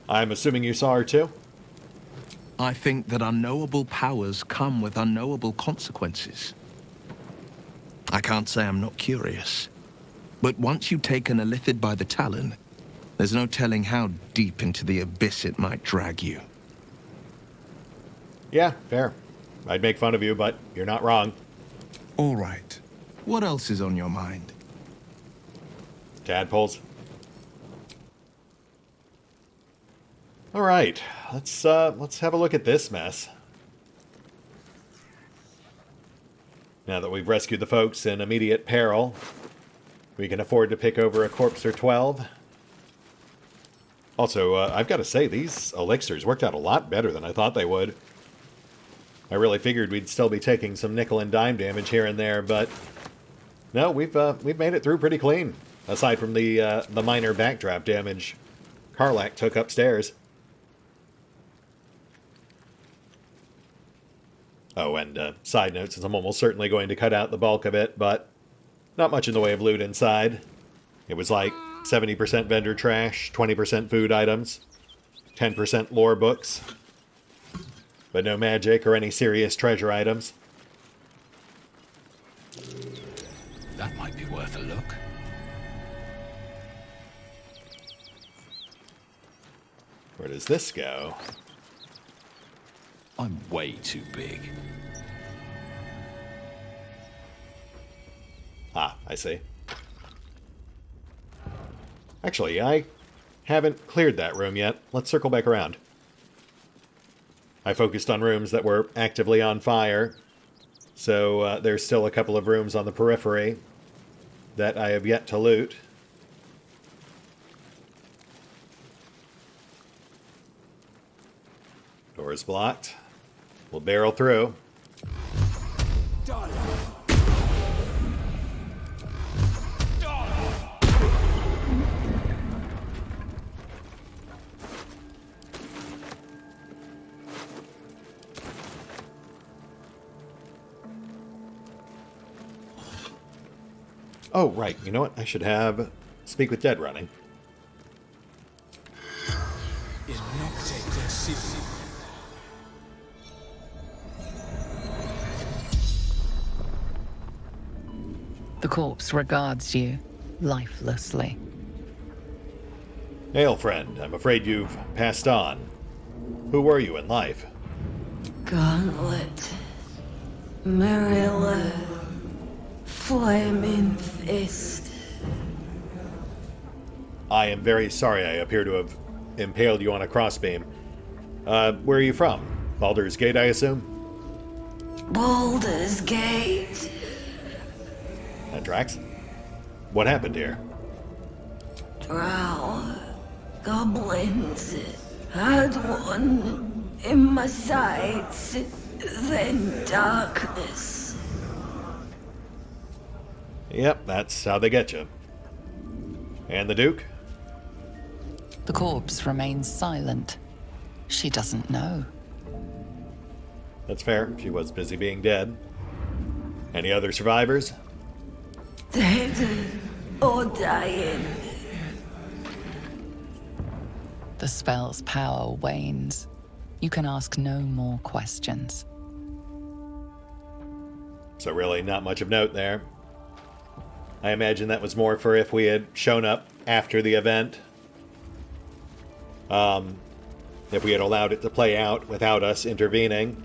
I'm assuming you saw her too? I think that unknowable powers come with unknowable consequences. I can't say I'm not curious. But once you've taken a lithid by the talon, there's no telling how deep into the abyss it might drag you. Yeah, fair. I'd make fun of you, but you're not wrong. All right. What else is on your mind? Tadpoles. All right, let's have a look at this mess. Now that we've rescued the folks in immediate peril, we can afford to pick over a corpse or 12. Also, I've got to say, these elixirs worked out a lot better than I thought they would. I really figured we'd still be taking some nickel and dime damage here and there, but no, we've made it through pretty clean, aside from the minor backdraft damage Karlach took upstairs. Oh, and side note, since I'm almost certainly going to cut out the bulk of it, but not much in the way of loot inside. It was like 70% vendor trash, 20% food items, 10% lore books, but no magic or any serious treasure items. That might be worth a look. Where does this go? I'm way too big. Ah, I see. Actually, I haven't cleared that room yet. Let's circle back around. I focused on rooms that were actively on fire, so there's still a couple of rooms on the periphery that I have yet to loot. Door is blocked. We'll barrel through. Oh, right. You know what? I should have Speak with Dead running. The corpse regards you lifelessly. Hail, friend. I'm afraid you've passed on. Who were you in life? Gauntlet. Marilla. Flaming Fist. I am very sorry I appear to have impaled you on a crossbeam. Where are you from? Baldur's Gate, I assume? Baldur's Gate. Drax? What happened here? Drow. Goblins. Had one in my sights. Then darkness. Yep, that's how they get you. And the Duke? The corpse remains silent. She doesn't know. That's fair. She was busy being dead. Any other survivors? Dead or dying. The spell's power wanes. You can ask no more questions. So really not much of note there. I imagine that was more for if we had shown up after the event. If we had allowed it to play out without us intervening,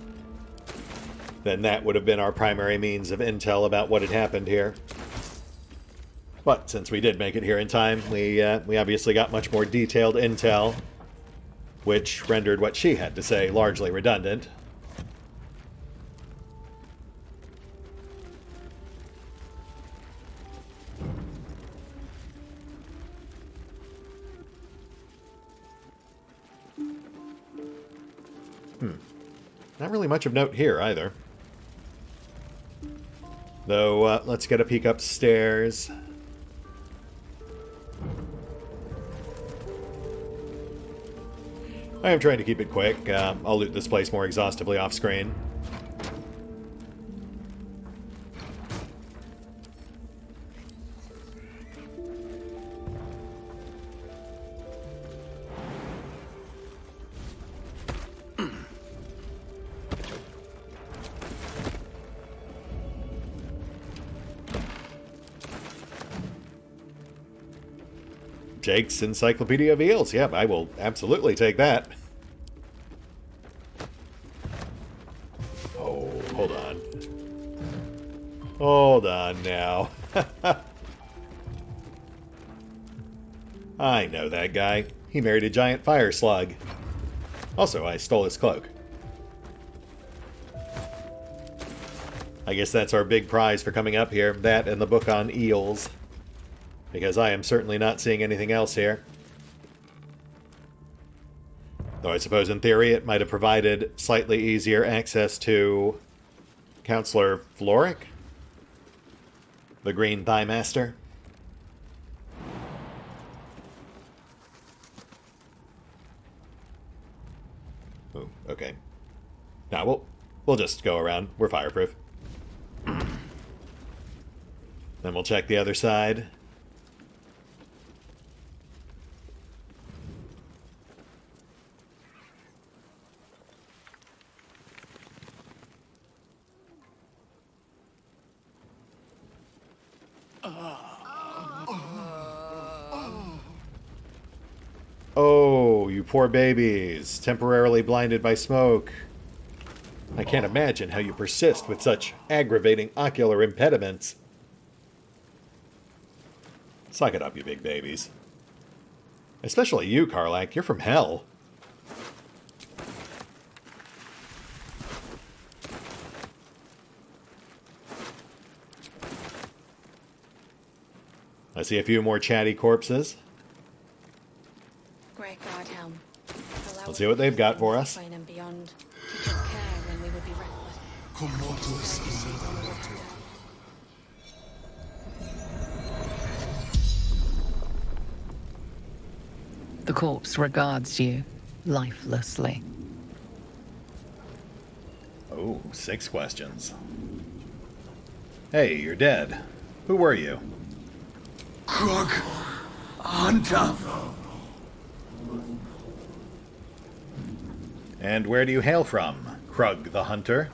then that would have been our primary means of intel about what had happened here. But since we did make it here in time, we obviously got much more detailed intel, which rendered what she had to say largely redundant. Not really much of note here, either. Though, let's get a peek upstairs. I am trying to keep it quick. I'll loot this place more exhaustively off-screen. Jake's Encyclopedia of Eels. Yep, I will absolutely take that. Oh, hold on. Hold on now. I know that guy. He married a giant fire slug. Also, I stole his cloak. I guess that's our big prize for coming up here. That and the book on eels. Because I am certainly not seeing anything else here. Though I suppose in theory it might have provided slightly easier access to Counselor Floric, the Green Thigh Master. Oh, okay. Now we'll just go around. We're fireproof. Then we'll check the other side. Oh, you poor babies, temporarily blinded by smoke. I can't imagine how you persist with such aggravating ocular impediments. Suck it up, you big babies. Especially you, Karlach. You're from hell. I see a few more chatty corpses. Let's see what they've got for us. The corpse regards you lifelessly. Oh, 6 questions. Hey, you're dead. Who were you? Krug Hunter. And where do you hail from, Krug the Hunter?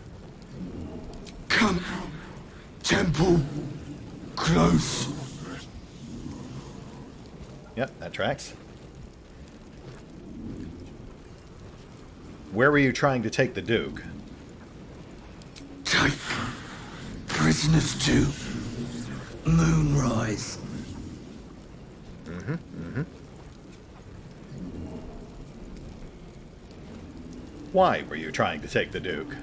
Camp. Temple. Close. Yep, that tracks. Where were you trying to take the Duke? Take prisoners to Moonrise. Why were you trying to take the Duke?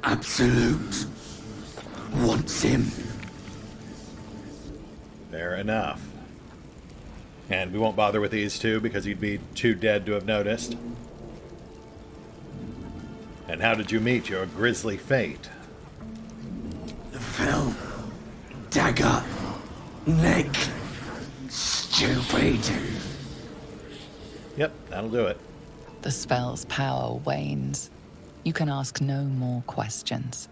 Absolute wants him. Fair enough. And we won't bother with these two because you'd be too dead to have noticed. And how did you meet your grisly fate? Fell. Dagger. Neck. Stupid. Yep, that'll do it. The spell's power wanes. You can ask no more questions.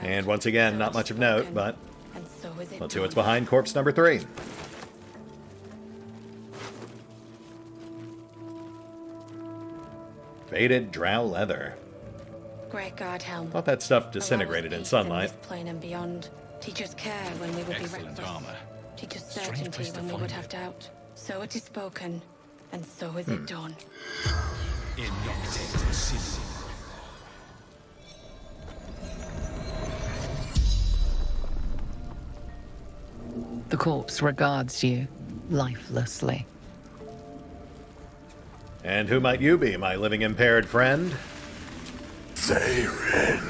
And once again, not much of note, but let's see what's behind corpse number 3. Faded drow leather. Great guard helm. Thought that stuff disintegrated in sunlight. Plane and beyond. Teach us care when we would Excellent be reckless. armor. Teach us Strange certainty place to when we find would it. have doubt. So it is spoken, and so is it done. Inoculated sin. The corpse regards you lifelessly. And who might you be, my living impaired friend? Zarin.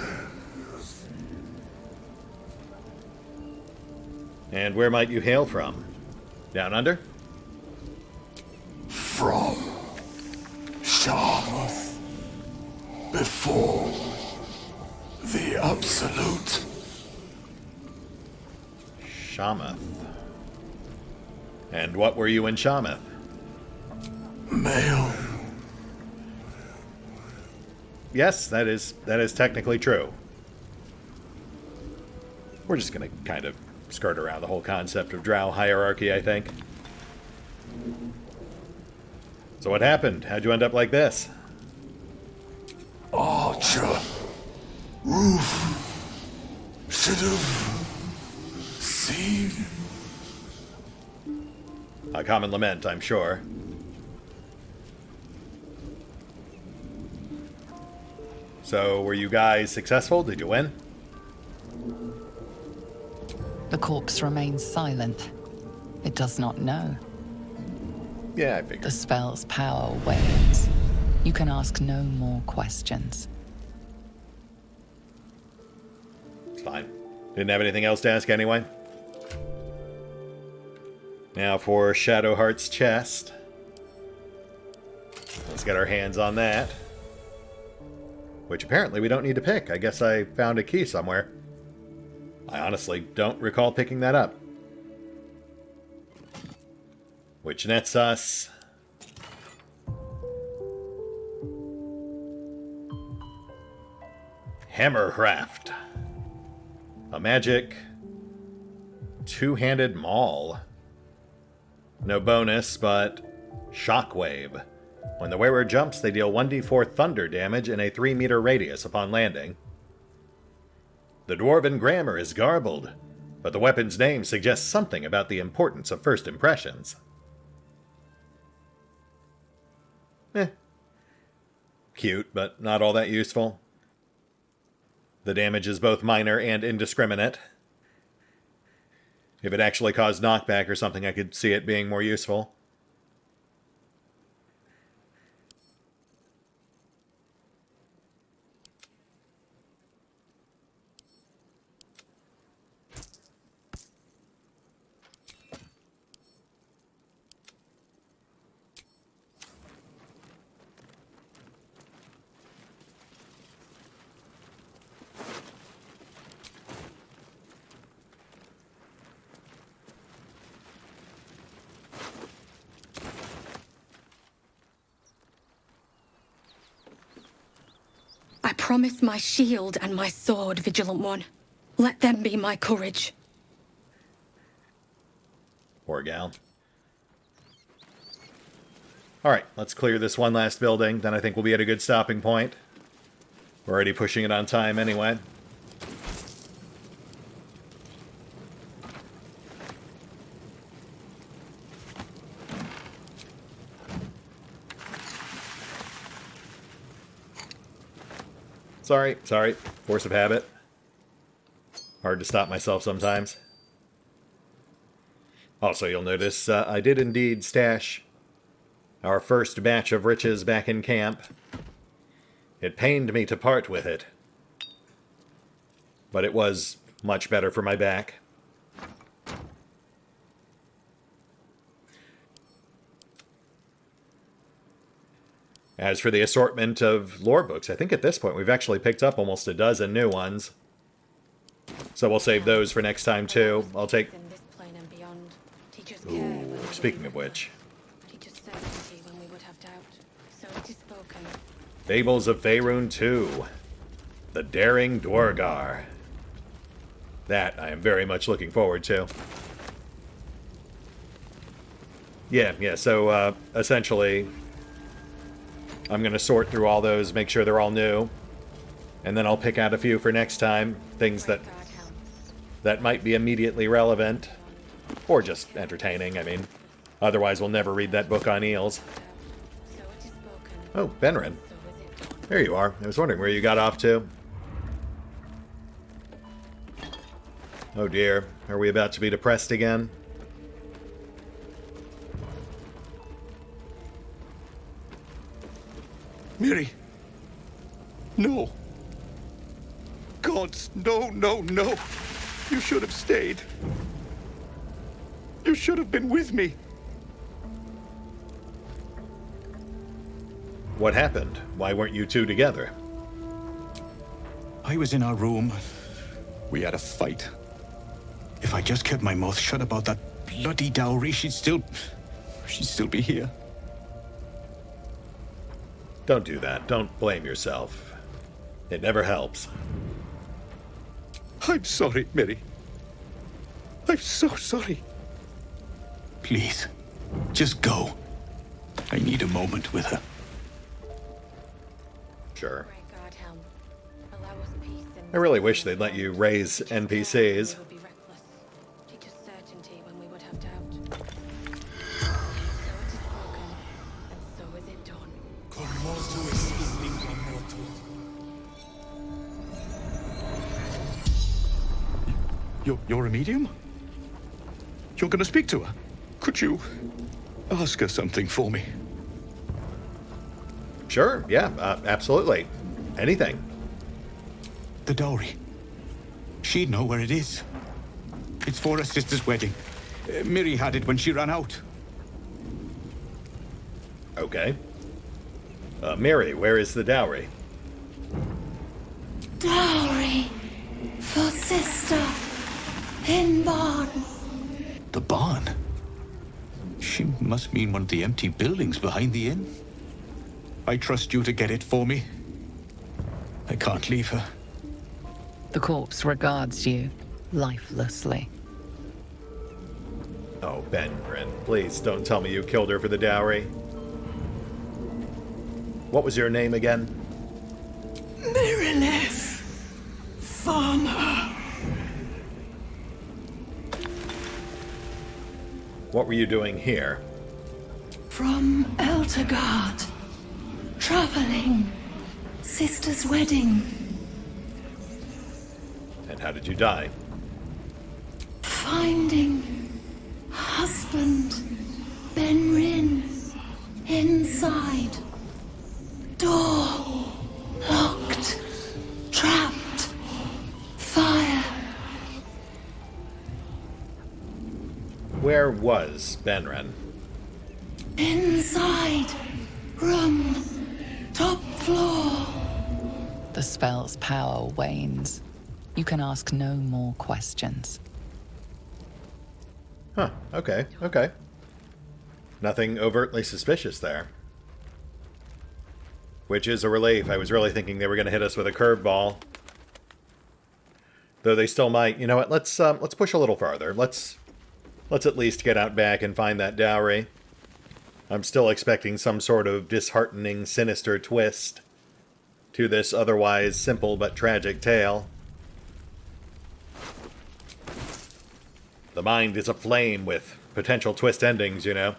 And where might you hail from? Down under? From Sharmuth. Before the Absolute. Sharmuth. And what were you in Sharmuth? Male. Yes, that is technically true. We're just going to kind of skirt around the whole concept of drow hierarchy, I think. So what happened? How'd you end up like this? Archer. Roof. Should have seen. A common lament, I'm sure. So, were you guys successful? Did you win? The corpse remains silent. It does not know. Yeah, I figured. The spell's power wanes. You can ask no more questions. It's fine. Didn't have anything else to ask anyway. Now for Shadowheart's chest. Let's get our hands on that. Which apparently we don't need to pick. I guess I found a key somewhere. I honestly don't recall picking that up. Which nets us... Hammercraft. A magic... two-handed maul. No bonus, but... Shockwave. When the wearer jumps, they deal 1d4 thunder damage in a 3-meter radius upon landing. The dwarven grammar is garbled, but the weapon's name suggests something about the importance of first impressions. Cute, but not all that useful. The damage is both minor and indiscriminate. If it actually caused knockback or something, I could see it being more useful. I promise my shield and my sword, Vigilant One. Let them be my courage. Poor gal. Alright, let's clear this one last building, then I think we'll be at a good stopping point. We're already pushing it on time anyway. Sorry. Force of habit. Hard to stop myself sometimes. Also, you'll notice I did indeed stash our first batch of riches back in camp. It pained me to part with it, but it was much better for my back. As for the assortment of lore books, I think at this point we've actually picked up almost a dozen new ones. So we'll save those for next time too. I'll take... Ooh, speaking of which. Fables of Faerun 2. The Daring Dwargar. That I am very much looking forward to. Yeah, so essentially... I'm going to sort through all those, make sure they're all new. And then I'll pick out a few for next time. Things that might be immediately relevant. Or just entertaining, I mean. Otherwise we'll never read that book on eels. Oh, Benrin. There you are. I was wondering where you got off to. Oh dear. Are we about to be depressed again? Miri. No. Gods, no. You should have stayed. You should have been with me. What happened? Why weren't you two together? I was in our room. We had a fight. If I just kept my mouth shut about that bloody dowry, she'd still be here. Don't do that. Don't blame yourself. It never helps. I'm sorry, Mary. I'm so sorry. Please, just go. I need a moment with her. Sure. I really wish they'd let you raise NPCs. You're a medium? You're gonna speak to her? Could you ask her something for me? Sure, yeah, absolutely. Anything. The dowry. She'd know where it is. It's for her sister's wedding. Miri had it when she ran out. Okay. Miri, where is the dowry? Dowry for sister in barn. The barn? She must mean one of the empty buildings behind the inn. I trust you to get it for me. I can't leave her. The corpse regards you lifelessly. Oh, Benrin, please don't tell me you killed her for the dowry. What was your name again? Mirilith. Farmer. What were you doing here? From Eltergard. Traveling. Sister's wedding. And how did you die? Finding husband Benrin inside. Door locked. Trapped. Fire. Where was Benrin? Inside. Room. Top floor. The spell's power wanes. You can ask no more questions. Huh, okay. Nothing overtly suspicious there. Which is a relief. I was really thinking they were going to hit us with a curveball. Though they still might. You know what, let's push a little farther. Let's at least get out back and find that dowry. I'm still expecting some sort of disheartening, sinister twist to this otherwise simple but tragic tale. The mind is aflame with potential twist endings, you know?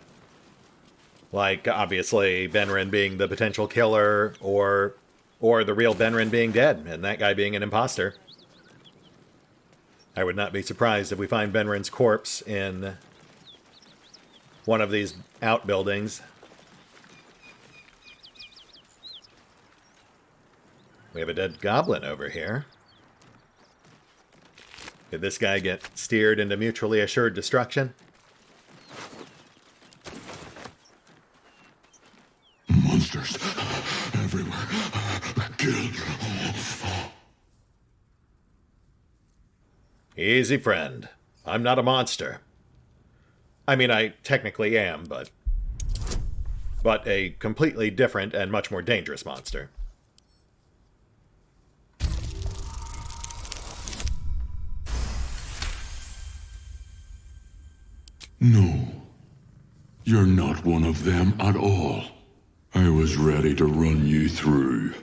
Like, obviously, Benrin being the potential killer, or the real Benrin being dead, and that guy being an imposter. I would not be surprised if we find Benrin's corpse in one of these outbuildings. We have a dead goblin over here. Did this guy get steered into mutually assured destruction? Monsters everywhere. Kill. Easy, friend. I'm not a monster. I mean, I technically am, but a completely different and much more dangerous monster. No. You're not one of them at all. I was ready to run you through.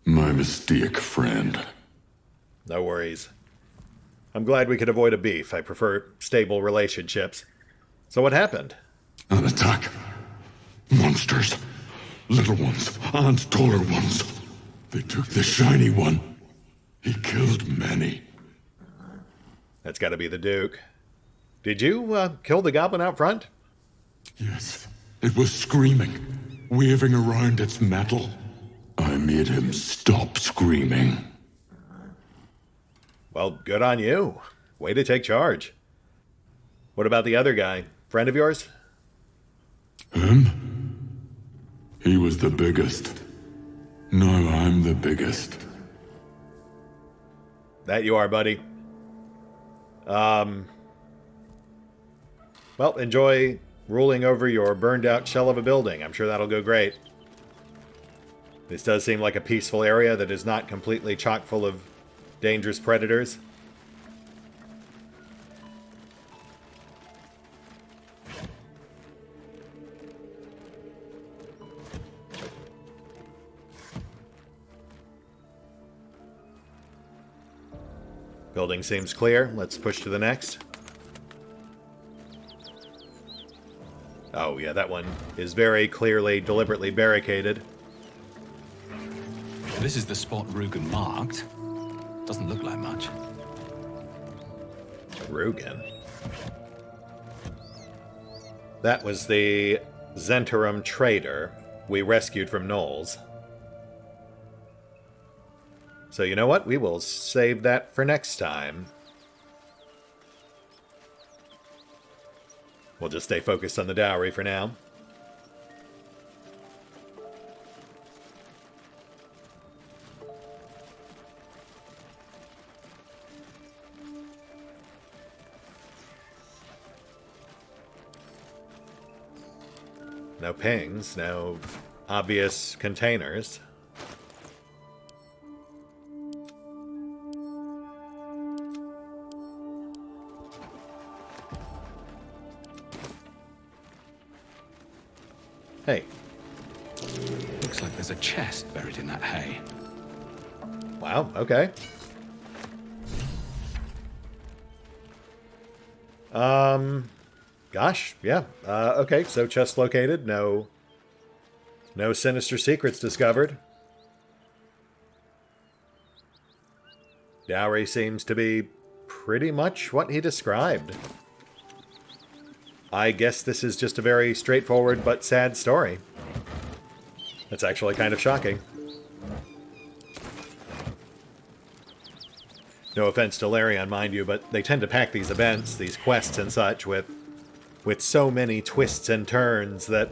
My mistake, friend. No worries. I'm glad we could avoid a beef. I prefer stable relationships. So what happened? An attack. Monsters. Little ones and taller ones. They took the shiny one. He killed many. That's gotta be the Duke. Did you kill the goblin out front? Yes. It was screaming, waving around its metal. I made him stop screaming. Well, good on you. Way to take charge. What about the other guy? Friend of yours? Him? He was the biggest. Now I'm the biggest. That you are, buddy. Well, enjoy ruling over your burned-out shell of a building. I'm sure that'll go great. This does seem like a peaceful area that is not completely chock full of dangerous predators. Building seems clear. Let's push to the next. Oh, yeah, that one is very clearly, deliberately barricaded. This is the spot Rugen marked. Doesn't look like much. Rugen? That was the Zhentarim trader we rescued from Knowles. So you know what? We will save that for next time. We'll just stay focused on the dowry for now. No pings, no obvious containers. Hey. Looks like there's a chest buried in that hay. Wow, okay. Gosh, yeah. Okay, so chest located. No sinister secrets discovered. Dowry seems to be pretty much what he described. I guess this is just a very straightforward but sad story. That's actually kind of shocking. No offense to Larian, mind you, but they tend to pack these events, these quests and such, with so many twists and turns that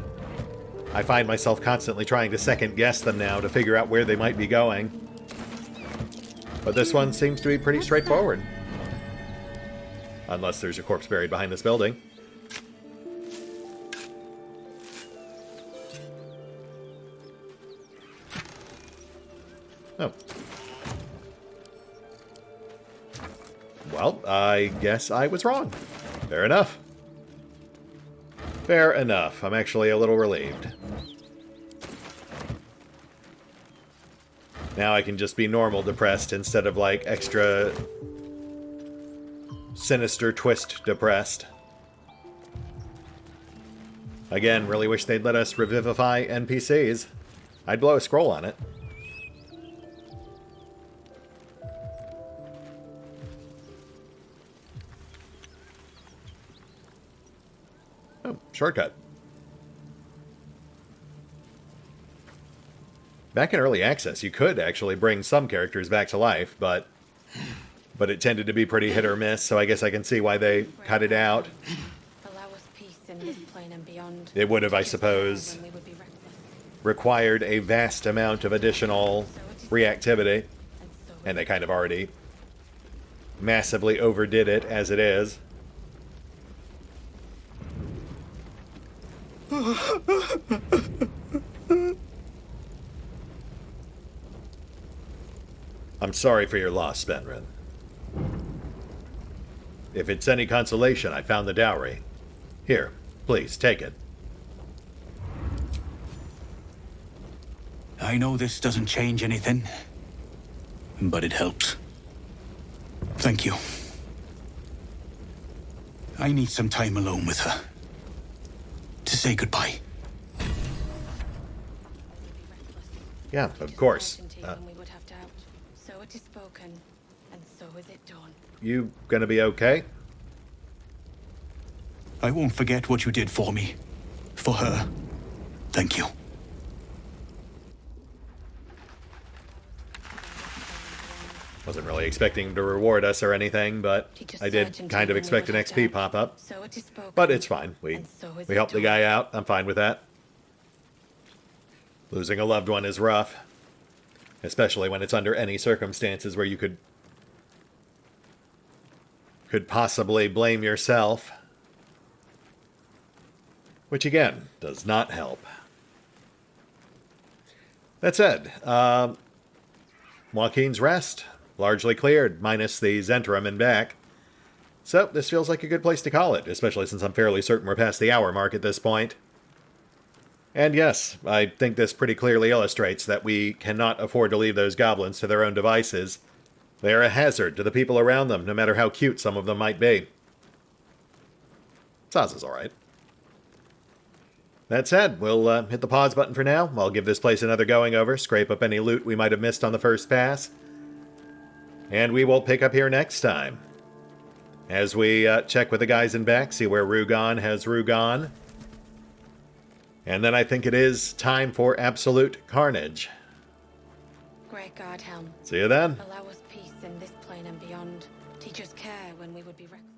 I find myself constantly trying to second-guess them now to figure out where they might be going. But this one seems to be pretty straightforward. Unless there's a corpse buried behind this building. Oh. Well, I guess I was wrong. Fair enough. Fair enough. I'm actually a little relieved. Now I can just be normal depressed instead of, like, extra sinister twist depressed. Again, really wish they'd let us revivify NPCs. I'd blow a scroll on it. Oh, shortcut. Back in early access, you could actually bring some characters back to life, but it tended to be pretty hit or miss, so I guess I can see why they cut it out. Allow us peace in this plane and beyond. It would have, I suppose, required a vast amount of additional reactivity, and they kind of already massively overdid it as it is. I'm sorry for your loss, Spenren. If it's any consolation, I found the dowry. Here, please, take it. I know this doesn't change anything, but it helps. Thank you. I need some time alone with her. To say goodbye. Yeah, of course. So it is spoken, and so is it done. You gonna be okay? I won't forget what you did for me. For her. Thank you. Wasn't really expecting to reward us or anything, but I did kind of expect an XP pop-up. But it's fine. We helped the guy out. I'm fine with that. Losing a loved one is rough. Especially when it's under any circumstances where you could possibly blame yourself. Which, again, does not help. That said, Joaquin's Rest, largely cleared, minus the Zentrum and back. So, this feels like a good place to call it, especially since I'm fairly certain we're past the hour mark at this point. And yes, I think this pretty clearly illustrates that we cannot afford to leave those goblins to their own devices. They are a hazard to the people around them, no matter how cute some of them might be. Saz is alright. That said, we'll hit the pause button for now. I'll give this place another going over, scrape up any loot we might have missed on the first pass. And we will pick up here next time. As we check with the guys in back, see where Rugon has Rugon. And then I think it is time for absolute carnage. Great God, Helm. See you then. Allow us peace in this plane and beyond. Teach us care when we would be reckless.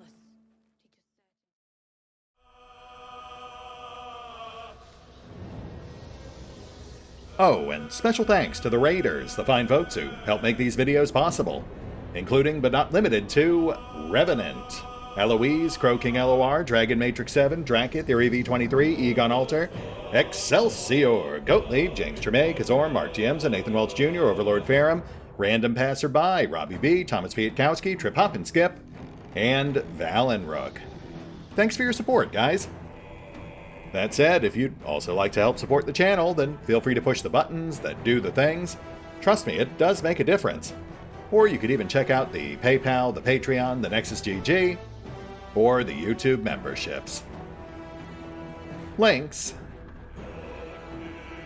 Oh, and special thanks to the Raiders, the fine folks who help make these videos possible, including but not limited to Revenant, Alois, CrowkingLoR, Dragon Matrix 7, Drakiith, V23, EgonAlter, Exsellsior, Gottlieb, James Trimmier, Kazorm, Mark Giemza, Nathan Welch Jr., OverlordPherom, RandomPassrby, RobbyB, Tomasz Piątkowski, Triphoppenskip, and Valinrook. Thanks for your support, guys. That said, if you'd also like to help support the channel, then feel free to push the buttons that do the things. Trust me, it does make a difference. Or you could even check out the PayPal, the Patreon, the Nexus GG, or the YouTube memberships. Links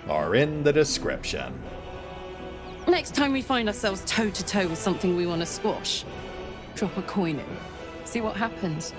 are in the description. Next time we find ourselves toe-to-toe with something we want to squash, drop a coin in. See what happens.